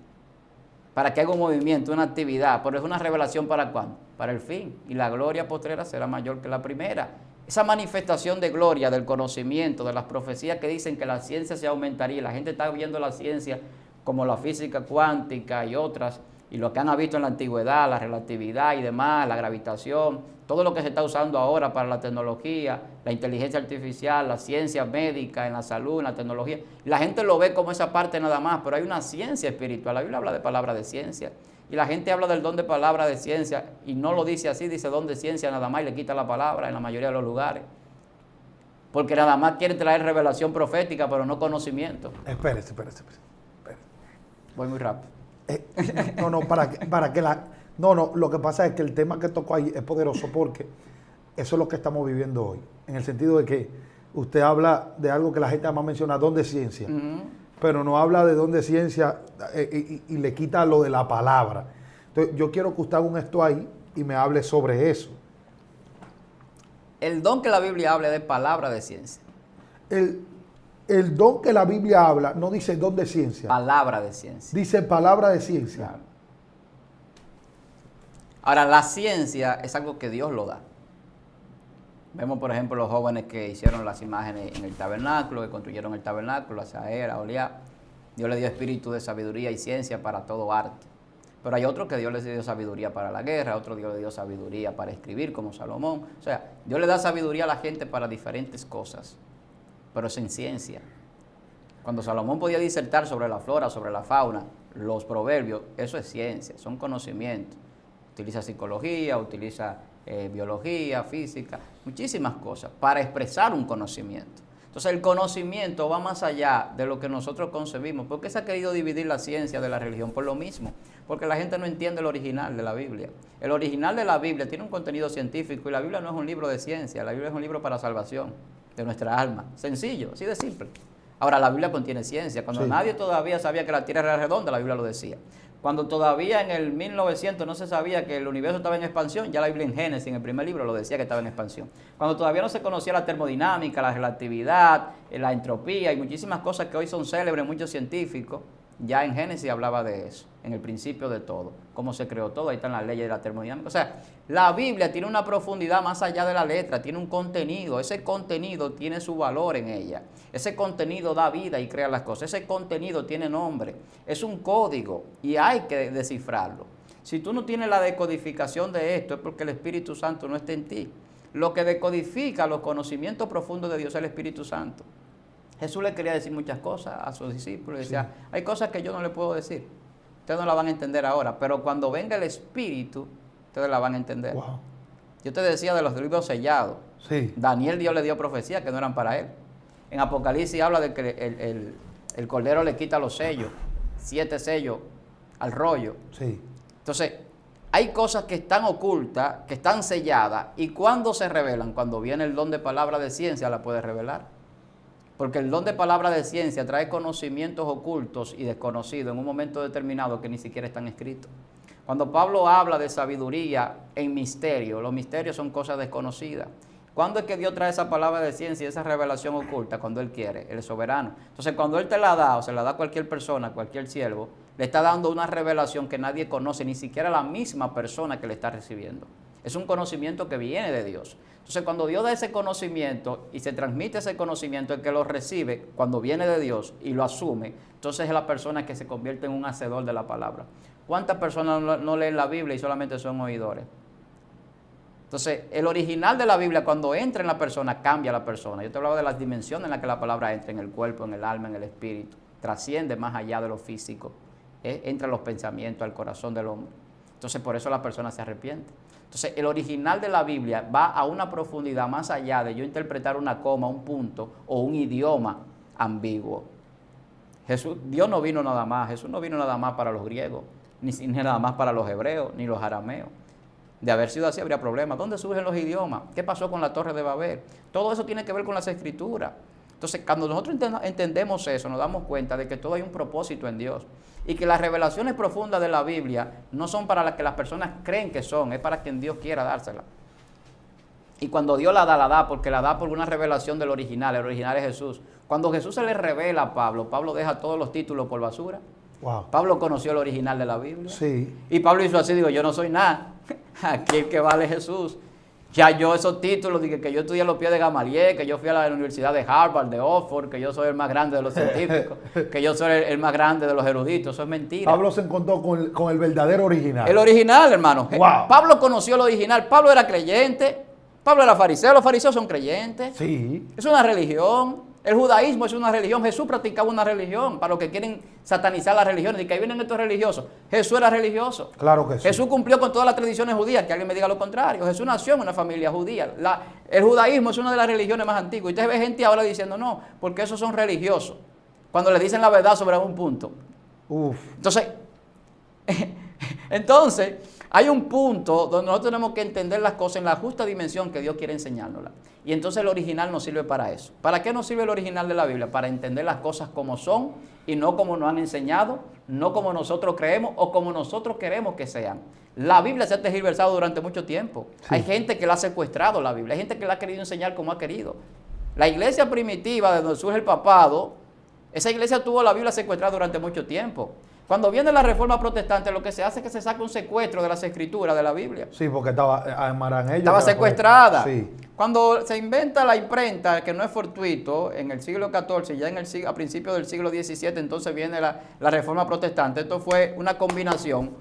Speaker 1: Para que haga un movimiento, una actividad, pero es una revelación ¿para cuándo? Para el fin. Y la gloria postrera será mayor que la primera. Esa manifestación de gloria, del conocimiento, de las profecías que dicen que la ciencia se aumentaría, la gente está viendo la ciencia como la física cuántica y otras, y lo que han visto en la antigüedad, la relatividad y demás, la gravitación, todo lo que se está usando ahora para la tecnología, la inteligencia artificial, la ciencia médica, en la salud, en la tecnología. La gente lo ve como esa parte nada más, pero hay una ciencia espiritual. La Biblia habla de palabra de ciencia. Y la gente habla del don de palabra de ciencia y no lo dice así, dice don de ciencia nada más y le quita la palabra en la mayoría de los lugares. Porque nada más quieren traer revelación profética, pero no conocimiento.
Speaker 2: Espérese.
Speaker 1: Voy muy rápido.
Speaker 2: Lo que pasa es que el tema que tocó ahí es poderoso porque eso es lo que estamos viviendo hoy. En el sentido de que usted habla de algo que la gente más menciona, don de ciencia, pero no habla de don de ciencia y le quita lo de la palabra. Entonces, yo quiero que usted haga un esto ahí y me hable sobre eso.
Speaker 1: El don que la Biblia habla es de palabra de ciencia.
Speaker 2: El don que la Biblia habla no dice don de ciencia.
Speaker 1: Palabra de ciencia.
Speaker 2: Dice palabra de ciencia.
Speaker 1: Claro. Ahora, la ciencia es algo que Dios lo da. Vemos, por ejemplo, los jóvenes que hicieron las imágenes en el tabernáculo, que construyeron el tabernáculo, la Asaera, Oliá. Dios le dio espíritu de sabiduría y ciencia para todo arte. Pero hay otros que Dios les dio sabiduría para la guerra, otros Dios le dio sabiduría para escribir, como Salomón. O sea, Dios le da sabiduría a la gente para diferentes cosas, pero es en ciencia. Cuando Salomón podía disertar sobre la flora, sobre la fauna, los proverbios, eso es ciencia, son conocimientos. Utiliza psicología, utiliza biología, física, muchísimas cosas para expresar un conocimiento. Entonces el conocimiento va más allá de lo que nosotros concebimos. ¿Por qué se ha querido dividir la ciencia de la religión? Por lo mismo, porque la gente no entiende el original de la Biblia. El original de la Biblia tiene un contenido científico y la Biblia no es un libro de ciencia, la Biblia es un libro para salvación de nuestra alma. Sencillo, así de simple. Ahora la Biblia contiene ciencia. Cuando nadie todavía sabía que la Tierra era redonda, la Biblia lo decía. Cuando todavía en el 1900 no se sabía que el universo estaba en expansión, ya la Biblia en Génesis, en el primer libro, lo decía que estaba en expansión. Cuando todavía no se conocía la termodinámica, la relatividad, la entropía y muchísimas cosas que hoy son célebres, muchos científicos, ya en Génesis hablaba de eso, en el principio de todo, cómo se creó todo, ahí están las leyes de la termodinámica. O sea, la Biblia tiene una profundidad más allá de la letra, tiene un contenido, ese contenido tiene su valor en ella, ese contenido da vida y crea las cosas, ese contenido tiene nombre, es un código y hay que descifrarlo. Si tú no tienes la decodificación de esto es porque el Espíritu Santo no está en ti. Lo que decodifica los conocimientos profundos de Dios es el Espíritu Santo. Jesús le quería decir muchas cosas a sus discípulos. Decía, hay cosas que yo no le puedo decir. Ustedes no la van a entender ahora, pero cuando venga el Espíritu, ustedes la van a entender.
Speaker 2: Wow.
Speaker 1: Yo te decía de los libros sellados.
Speaker 2: Sí.
Speaker 1: Daniel, Dios le dio profecías que no eran para él. En Apocalipsis habla de que el Cordero le quita los sellos, 7 sellos al rollo.
Speaker 2: Sí.
Speaker 1: Entonces, hay cosas que están ocultas, que están selladas, y cuando se revelan, cuando viene el don de palabra de ciencia, la puede revelar. Porque el don de palabra de ciencia trae conocimientos ocultos y desconocidos en un momento determinado que ni siquiera están escritos. Cuando Pablo habla de sabiduría en misterio, los misterios son cosas desconocidas. ¿Cuándo es que Dios trae esa palabra de ciencia y esa revelación oculta? Cuando Él quiere, Él es soberano. Entonces, cuando Él te la da, o se la da a cualquier persona, a cualquier siervo, le está dando una revelación que nadie conoce, ni siquiera la misma persona que le está recibiendo. Es un conocimiento que viene de Dios. Entonces, cuando Dios da ese conocimiento y se transmite ese conocimiento, el que lo recibe, cuando viene de Dios y lo asume, entonces es la persona que se convierte en un hacedor de la palabra. ¿Cuántas personas no leen la Biblia y solamente son oidores? Entonces, el original de la Biblia, cuando entra en la persona, cambia a la persona. Yo te hablaba de las dimensiones en las que la palabra entra, en el cuerpo, en el alma, en el espíritu. Trasciende más allá de lo físico. Entra en los pensamientos, al corazón del hombre. Entonces, por eso la persona se arrepiente. Entonces, el original de la Biblia va a una profundidad más allá de yo interpretar una coma, un punto o un idioma ambiguo. Dios no vino nada más. Jesús no vino nada más para los griegos, ni nada más para los hebreos, ni los arameos. De haber sido así, habría problemas. ¿Dónde surgen los idiomas? ¿Qué pasó con la Torre de Babel? Todo eso tiene que ver con las Escrituras. Entonces, cuando nosotros entendemos eso, nos damos cuenta de que todo hay un propósito en Dios. Y que las revelaciones profundas de la Biblia no son para las que las personas creen que son, es para quien Dios quiera dársela. Y cuando Dios la da porque la da por una revelación del original. El original es Jesús. Cuando Jesús se le revela a Pablo, Pablo deja todos los títulos por basura.
Speaker 2: Wow.
Speaker 1: Pablo conoció el original de la Biblia.
Speaker 2: Sí.
Speaker 1: Y Pablo hizo así, digo, yo no soy nada. Aquí el que vale es Jesús. Ya yo esos títulos, dije que yo estudié a los pies de Gamaliel, que yo fui a la Universidad de Harvard, de Oxford, que yo soy el más grande de los científicos, que yo soy el más grande de los eruditos. Eso es mentira.
Speaker 2: Pablo se encontró con el verdadero original.
Speaker 1: El original, hermano.
Speaker 2: Wow.
Speaker 1: Pablo conoció el original. Pablo era creyente. Pablo era fariseo. Los fariseos son creyentes.
Speaker 2: Sí.
Speaker 1: Es una religión. El judaísmo es una religión. Jesús practicaba una religión. Para los que quieren satanizar las religiones y que ahí vienen estos religiosos. Jesús era religioso.
Speaker 2: Claro que sí.
Speaker 1: Jesús cumplió con todas las tradiciones judías. Que alguien me diga lo contrario. Jesús nació en una familia judía. El judaísmo es una de las religiones más antiguas. Y usted ve gente ahora diciendo no, porque esos son religiosos. Cuando le dicen la verdad sobre un punto.
Speaker 2: Uf.
Speaker 1: Entonces, hay un punto donde nosotros tenemos que entender las cosas en la justa dimensión que Dios quiere enseñárnoslas. Y entonces el original nos sirve para eso. ¿Para qué nos sirve el original de la Biblia? Para entender las cosas como son y no como nos han enseñado, no como nosotros creemos o como nosotros queremos que sean. La Biblia se ha tergiversado durante mucho tiempo. Sí. Hay gente que la ha secuestrado la Biblia, hay gente que la ha querido enseñar como ha querido. La iglesia primitiva, de donde surge el papado, esa iglesia tuvo la Biblia secuestrada durante mucho tiempo. Cuando viene la reforma protestante, lo que se hace es que se saca un secuestro de las escrituras de la Biblia.
Speaker 2: Sí, porque estaba
Speaker 1: secuestrada.
Speaker 2: Sí.
Speaker 1: Cuando se inventa la imprenta, que no es fortuito, en el siglo XIV, ya a principios del siglo XVII, entonces viene la reforma protestante. Esto fue una combinación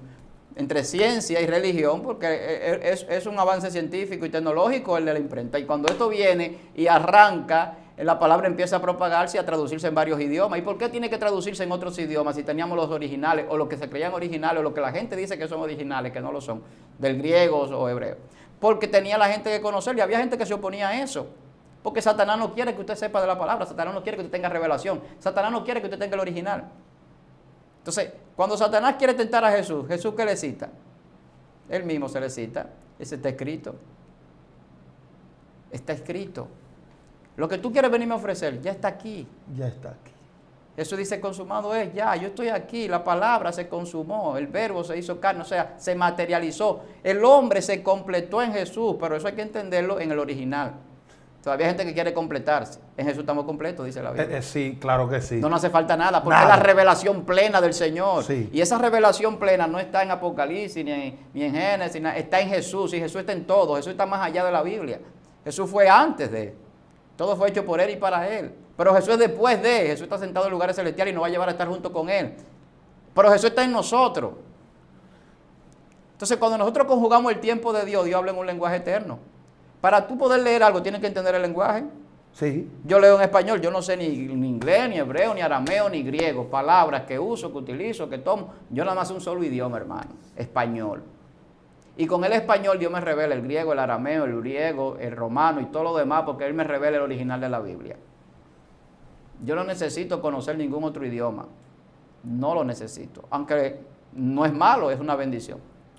Speaker 1: entre ciencia y religión, porque es un avance científico y tecnológico el de la imprenta. Y cuando esto viene y arranca, la palabra empieza a propagarse y a traducirse en varios idiomas. ¿Y por qué tiene que traducirse en otros idiomas si teníamos los originales o los que se creían originales o lo que la gente dice que son originales, que no lo son, del griego o hebreo? Porque tenía la gente que conocer y había gente que se oponía a eso. Porque Satanás no quiere que usted sepa de la palabra, Satanás no quiere que usted tenga revelación, Satanás no quiere que usted tenga el original. Entonces, cuando Satanás quiere tentar a Jesús, ¿Jesús qué le cita? Él mismo se le cita. Ese está escrito. Está escrito. Lo que tú quieres venirme a ofrecer, ya está aquí.
Speaker 2: Ya está aquí.
Speaker 1: Eso dice consumado es ya, yo estoy aquí, la palabra se consumó, el verbo se hizo carne, o sea, se materializó. El hombre se completó en Jesús, pero eso hay que entenderlo en el original. Todavía hay gente que quiere completarse. En Jesús estamos completos, dice la Biblia.
Speaker 2: Sí, claro que sí.
Speaker 1: No nos hace falta nada, porque es la revelación plena del Señor.
Speaker 2: Sí.
Speaker 1: Y esa revelación plena no está en Apocalipsis, ni en Génesis, está en Jesús. Y Jesús está en todo, Jesús está más allá de la Biblia. Jesús fue antes de Él. Todo fue hecho por Él y para Él. Pero Jesús es después de Él. Jesús está sentado en lugares celestiales y nos va a llevar a estar junto con Él. Pero Jesús está en nosotros. Entonces, cuando nosotros conjugamos el tiempo de Dios, Dios habla en un lenguaje eterno. Para tú poder leer algo, tienes que entender el lenguaje.
Speaker 2: Sí.
Speaker 1: Yo leo en español, yo no sé ni inglés, ni hebreo, ni arameo, ni griego. Palabras que uso, que utilizo, que tomo. Yo nada más sé un solo idioma, hermano. Español. Y con el español Dios me revela el griego, el arameo, el griego, el romano y todo lo demás, porque Él me revela el original de la Biblia. Yo no necesito conocer ningún otro idioma. No lo necesito. Aunque no es malo, es una bendición.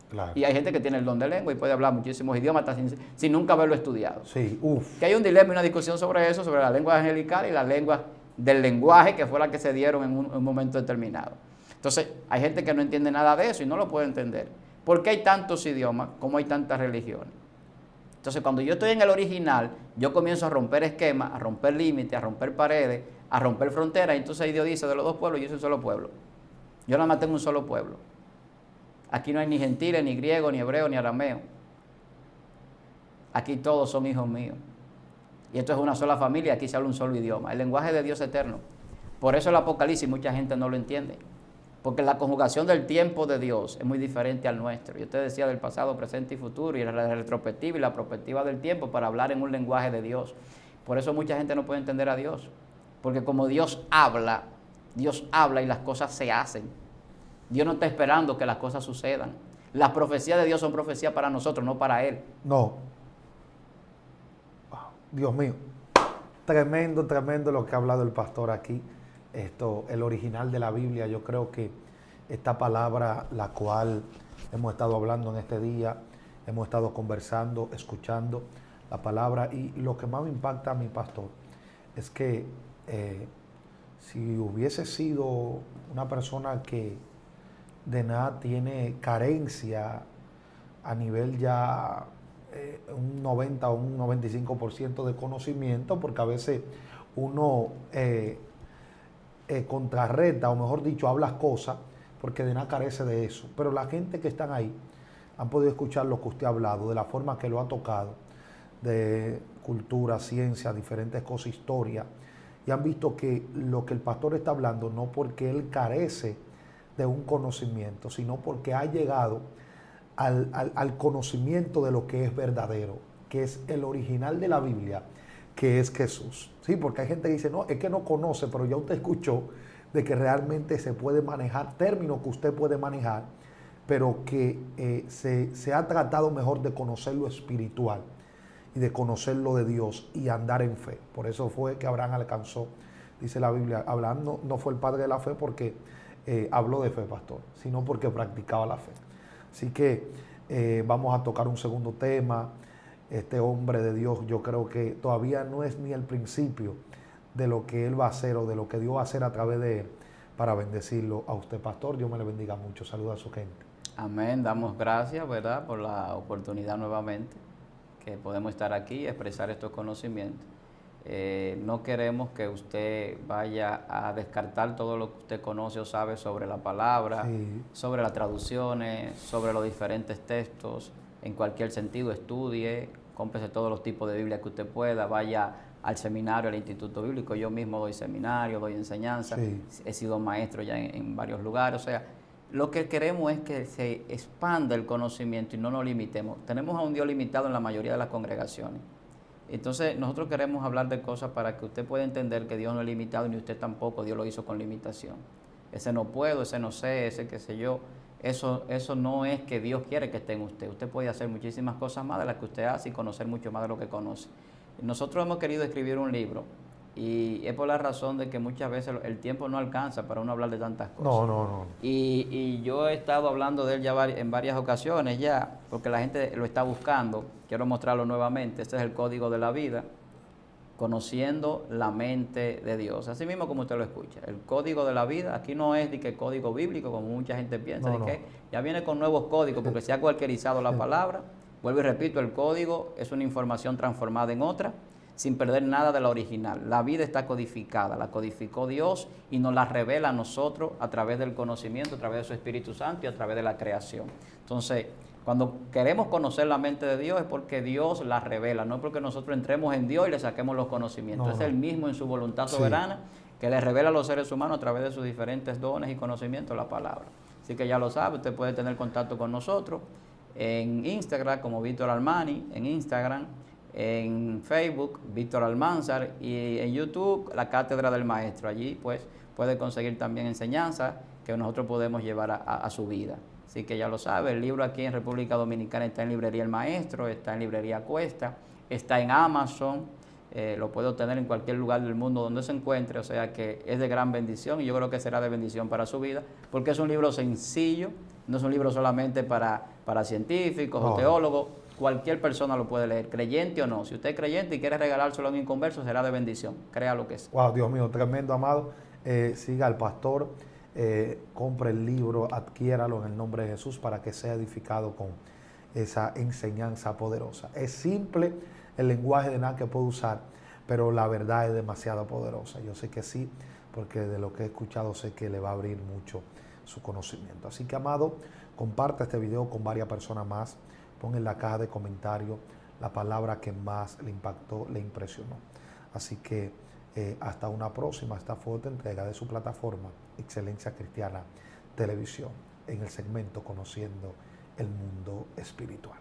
Speaker 2: Claro.
Speaker 1: Y hay gente que tiene el don de lengua y puede hablar muchísimos idiomas hasta sin nunca haberlo estudiado.
Speaker 2: Sí, uf.
Speaker 1: Que hay un dilema y una discusión sobre eso, sobre la lengua angelical y la lengua del lenguaje, que fue la que se dieron en un momento determinado. Entonces, hay gente que no entiende nada de eso y no lo puede entender. ¿Por qué hay tantos idiomas como hay tantas religiones? Entonces, cuando yo estoy en el original, yo comienzo a romper esquemas, a romper límites, a romper paredes, a romper fronteras. Y entonces Dios dice, de los dos pueblos, yo soy un solo pueblo. Yo nada más tengo un solo pueblo. Aquí no hay ni gentiles, ni griego, ni hebreo, ni arameo. Aquí todos son hijos míos. Y esto es una sola familia, aquí se habla un solo idioma. El lenguaje de Dios eterno. Por eso el Apocalipsis mucha gente no lo entiende. porque la conjugación del tiempo de Dios es muy diferente al nuestro. Y usted decía del pasado, presente y futuro, y la retrospectiva y la prospectiva del tiempo para hablar en un lenguaje de Dios. Por eso mucha gente no puede entender a Dios, porque como Dios habla y las cosas se hacen. Dios no está esperando que las cosas sucedan. Las profecías de Dios son profecías para nosotros, no para Él.
Speaker 2: No. Dios mío. Tremendo, tremendo lo que ha hablado el pastor aquí. El original de la Biblia, yo creo que esta palabra, la cual hemos estado hablando en este día, hemos estado conversando, escuchando la palabra, y lo que más me impacta a mi pastor es que si hubiese sido una persona que de nada tiene carencia a nivel ya un 90 o un 95% de conocimiento, porque a veces uno contrarreta, o mejor dicho, habla cosas, porque de nada carece de eso. Pero la gente que están ahí han podido escuchar lo que usted ha hablado, de la forma que lo ha tocado, de cultura, ciencia, diferentes cosas, historia, y han visto que lo que el pastor está hablando, no porque él carece de un conocimiento, sino porque ha llegado al conocimiento de lo que es verdadero, que es el original de la Biblia, que es Jesús. Sí, porque hay gente que dice, no, es que no conoce, pero ya usted escuchó de que realmente se puede manejar, términos que usted puede manejar, pero que se ha tratado mejor de conocer lo espiritual y de conocer lo de Dios y andar en fe. Por eso fue que Abraham alcanzó, dice la Biblia, Abraham no fue el padre de la fe porque habló de fe, pastor, sino porque practicaba la fe. Así que vamos a tocar un segundo tema. Este hombre de Dios, yo creo que todavía no es ni el principio de lo que Él va a hacer o de lo que Dios va a hacer a través de Él para bendecirlo a usted, pastor. Dios me le bendiga mucho. Saluda a su gente.
Speaker 1: Amén. Damos gracias, ¿verdad?, por la oportunidad nuevamente que podemos estar aquí y expresar estos conocimientos. No queremos que usted vaya a descartar todo lo que usted conoce o sabe sobre la palabra, sí, sobre las traducciones, sobre los diferentes textos. En cualquier sentido, estudie, cómprese todos los tipos de Biblia que usted pueda, vaya al seminario, al Instituto Bíblico. Yo mismo doy seminario, doy enseñanza, sí, he sido maestro ya en varios lugares. O sea, lo que queremos es que se expanda el conocimiento y no nos limitemos. Tenemos a un Dios limitado en la mayoría de las congregaciones. Entonces, nosotros queremos hablar de cosas para que usted pueda entender que Dios no es limitado, ni usted tampoco, Dios lo hizo con limitación. Ese no puedo, ese no sé, ese qué sé yo. Eso no es que Dios quiere que esté en usted. Usted puede hacer muchísimas cosas más de las que usted hace y conocer mucho más de lo que conoce. Nosotros hemos querido escribir un libro y es por la razón de que muchas veces el tiempo no alcanza para uno hablar de tantas cosas. No. Y yo he estado hablando de él ya en varias ocasiones ya, porque la gente lo está buscando. Quiero mostrarlo nuevamente. Este es el código de la vida, conociendo la mente de Dios. Así mismo como usted lo escucha. El código de la vida, aquí no es de que código bíblico, como mucha gente piensa, de que ya viene con nuevos códigos, porque se ha cualquierizado la palabra. Vuelvo y repito, el código es una información transformada en otra, sin perder nada de la original. La vida está codificada, la codificó Dios y nos la revela a nosotros a través del conocimiento, a través de su Espíritu Santo y a través de la creación. Entonces, cuando queremos conocer la mente de Dios es porque Dios la revela, no porque nosotros entremos en Dios y le saquemos los conocimientos. Es Él mismo en su voluntad soberana que le revela a los seres humanos a través de sus diferentes dones y conocimientos la palabra. Así que ya lo sabe, usted puede tener contacto con nosotros en Instagram como Víctor Almani, en Instagram, en Facebook, Víctor Almanzar, y en YouTube, la Cátedra del Maestro. Allí pues puede conseguir también enseñanza que nosotros podemos llevar a su vida. Así que ya lo sabe, el libro aquí en República Dominicana está en Librería El Maestro, está en Librería Cuesta, está en Amazon, lo puede obtener en cualquier lugar del mundo donde se encuentre, o sea que es de gran bendición y yo creo que será de bendición para su vida, porque es un libro sencillo, no es un libro solamente para científicos o teólogos. Cualquier persona lo puede leer, creyente o no. Si usted es creyente y quiere regalárselo a un inconverso, será de bendición, crea lo que es.
Speaker 2: Wow, Dios mío, tremendo, amado. Siga al pastor, compre el libro, adquiéralo en el nombre de Jesús para que sea edificado con esa enseñanza poderosa. Es simple el lenguaje de nada que puede usar, pero la verdad es demasiado poderosa. Yo sé que sí, porque de lo que he escuchado sé que le va a abrir mucho su conocimiento. Así que, amado, comparte este video con varias personas más. Pon en la caja de comentarios la palabra que más le impactó, le impresionó. Así que hasta una próxima. Esta fue otra entrega de su plataforma Excelencia Cristiana Televisión, en el segmento Conociendo el Mundo Espiritual.